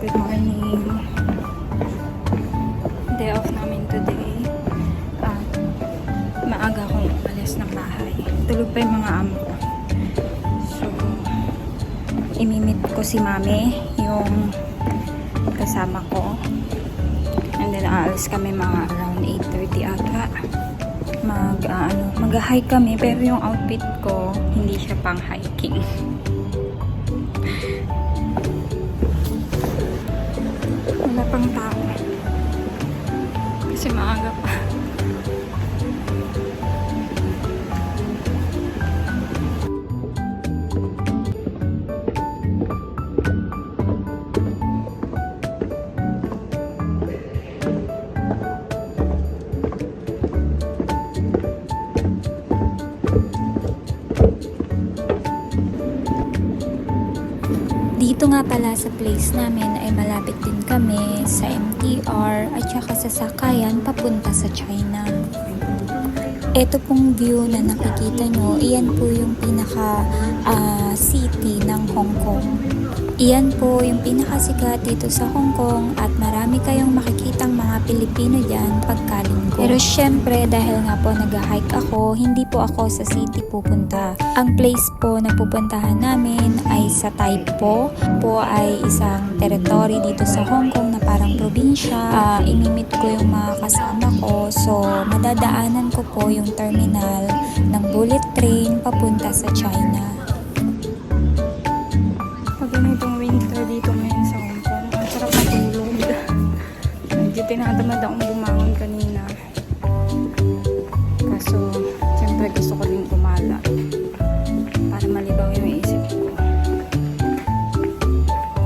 Good morning. Day off namin today. Maaga akong umalis ng bahay. Tulog pa yung mga amo ko. So, imimit ko si mami, yung kasama ko. And then, aalis kami mga around 8:30 ata. Mag-hike kami, pero yung outfit ko, hindi siya pang hiking. Wala pang tao. Kasi maaga pa. Dito nga pala sa place namin ay malapit din kami sa MTR at saka sa sakayan papunta sa China. Ito pong view na nakikita nyo, iyan po yung pinaka city ng Hong Kong. Iyan po yung pinakasikat dito sa Hong Kong at marami kayong makikitang mga Pilipino dyan pagkalinggo. Pero syempre dahil nga po nag-hike ako, hindi po ako sa city pupunta. Ang place po na pupuntahan namin ay sa Tai Po. Po ay isang territory dito sa Hong Kong na parang probinsya. Imimit ko yung mga kasama ko. So madadaanan ko po yung terminal ng bullet train papunta sa China. Itong winter dito ngayon sa Hong Kong. Ang sarap matulog. Medyo tinatamad akong bumangon kanina. Kaso, siyempre gusto ko din gumala. Para malibang yung isip ko.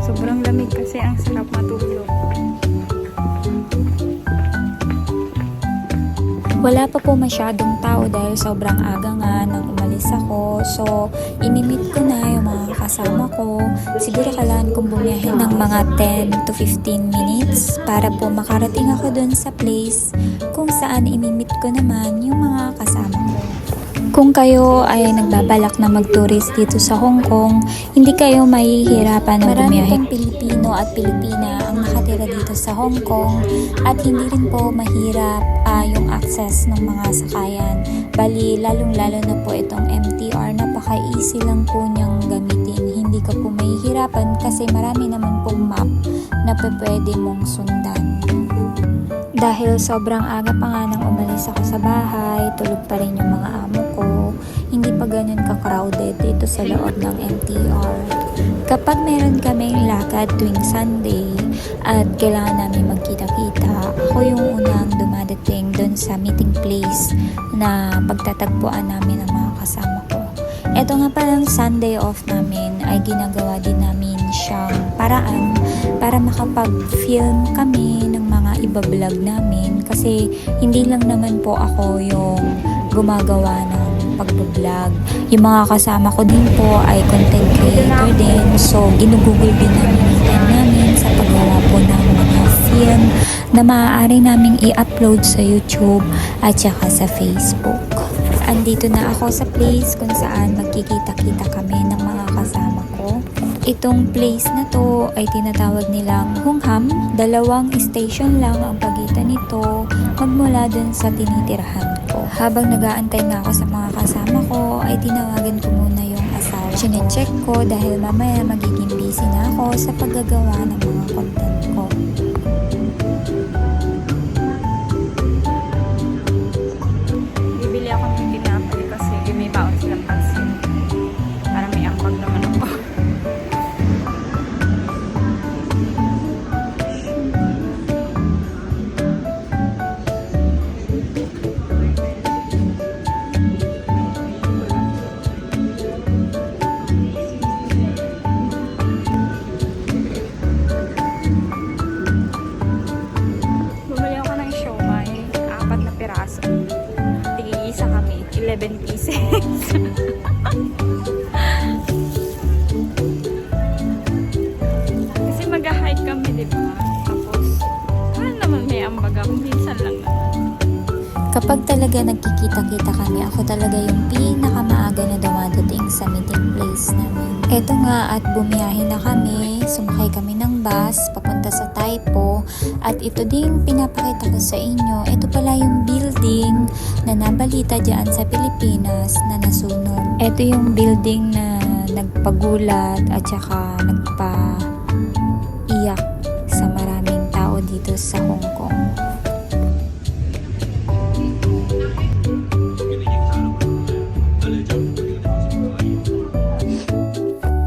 Sobrang lamig kasi ang sarap matulog. Wala pa po masyadong tao dahil sobrang aga nga nang umalis ako. So, inimit ko na yung mga kasama ko. Siguro kailangan kong bumiyahe ng mga 10 to 15 minutes para po makarating ako dun sa place kung saan inimit ko naman yung mga kasama ko. Kung kayo ay nagbabalak na mag-tourist dito sa Hong Kong, hindi kayo mahihirapan na bumiyahe. Marami pong Pilipino at Pilipina ang nakatira dito sa Hong Kong at hindi rin po mahirap yung access ng mga sakayan. Bali, lalong-lalo na po itong MTR, napaka-easy lang po niyang gamitin. Hindi ka po mahihirapan kasi marami naman pong map na pwede mong sundan. Dahil sobrang aga pa nga nang umalis ako sa bahay, tulog pa rin yung mga amo ko, hindi pa ganun ka-crowded dito sa loob ng MTR. Kapag meron kaming lakad tuwing Sunday at kailangan namin magkita-kita, ako yung unang dumadating dun sa meeting place na pagtatagpuan namin ng mga kasama ko. Ito nga palang Sunday off namin ay ginagawa din namin siyang paraan para makapag-film kami ng mga iba-vlog namin kasi hindi lang naman po ako yung gumagawa ng pag-vlog. Yung mga kasama ko din po ay content creator din. So, ginugugol din namin yung time namin sa paggawa po ng mga film na maaari naming i-upload sa YouTube at saka sa Facebook. Andito na ako sa place kung saan magkikita-kita kami ng mga kasama ko. Itong place na to ay tinatawag nilang Hung Ham. 2 station lang ang pagitan nito magmula dun sa tinitirahan ko. Habang nag-aantay nga ako sa mga kasama ko, ay tinawagan ko muna yung asawa. Chine-check ko dahil mamaya magiging busy na ako sa paggagawa ng mga content ko. Bibili ako ng tinapay kasi may baon silang pansin. Para may ambag naman ako. Bumili ako ng siomai, 4 na piraso. Tig-iisa kami, 11 pieces. Kasi mag-hike kami, di ba? Tapos, ano naman may ambag ako, minsan lang naman. Kapag talaga nagkikita-kita kami, ako talaga yung pinakamaaga na dumadating sa meeting place namin. Eto nga at bumiyahe na kami sumakay kami ng bus papunta sa Taipo. At ito din pinapakita ko sa inyo. Ito pala yung building na nabalita dyan sa Pilipinas na nasunog. Ito yung building na nagpagulat at saka nagpa-iyak sa maraming tao dito sa Hong Kong.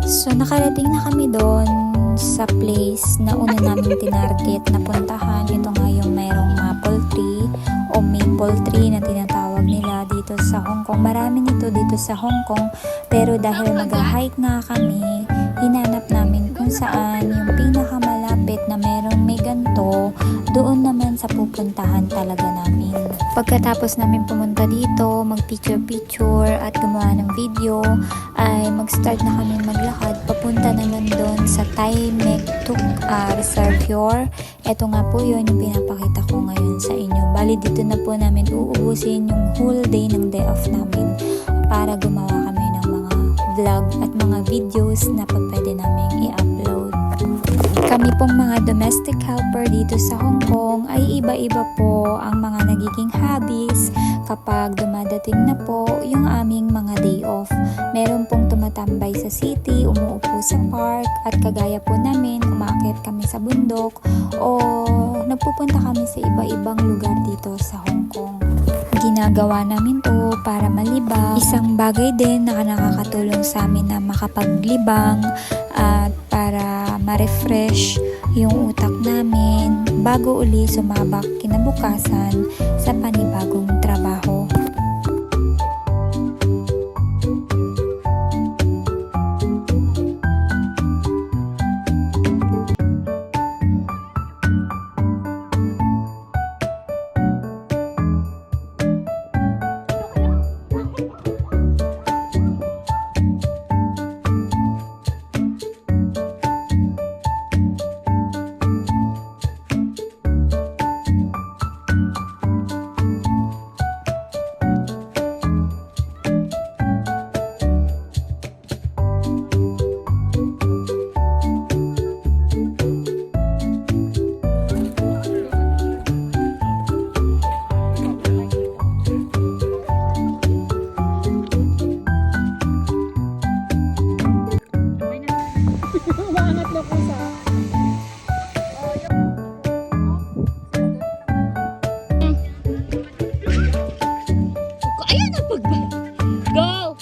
So nakarating na kami doon sa place na una namin tinarget na puntahan. Ito nga yung mayroong maple tree o maple tree na tinatawag nila dito sa Hong Kong. Marami nito dito sa Hong Kong, pero dahil mag-hike nga kami, hinanap namin kung saan yung pinakamalapit na mayroong may ganto. Doon naman sa pupuntahan talaga namin. Pagkatapos namin pumunta dito, mag-picture-picture at gumawa ng video, ay mag-start na kami maglakad papunta naman doon sa Tai Mek Tuk Reservoir. Ito nga po yun yung pinapakita ko ngayon sa inyo. Bali dito na po namin uubusin yung whole day ng day off namin para gumawa kami ng mga vlog at mga videos na pwede namin i-upload. Kami pong mga domestic helper dito sa Hong Kong ay iba-iba po ang mga nagiging hobbies kapag dumadating na po yung aming mga day off. Meron pong tumatambay sa city, umuupo sa park, at kagaya po namin, umaakit kami sa bundok o nagpupunta kami sa iba-ibang lugar dito sa Hong Kong. Ginagawa namin to para malibang. Isang bagay din na nakakatulong sa amin na makapaglibang at para ma-refresh yung utak namin bago uli sumabak kinabukasan sa panibagong trabaho. Go!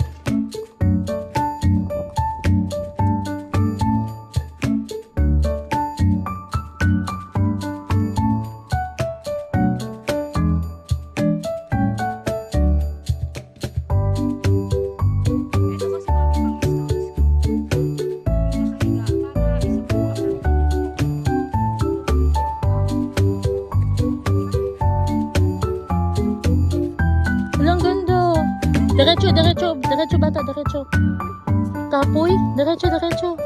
Walang ganda. Diretso, diretso. Diretso bata, diretso. Kapoy, diretso, diretso.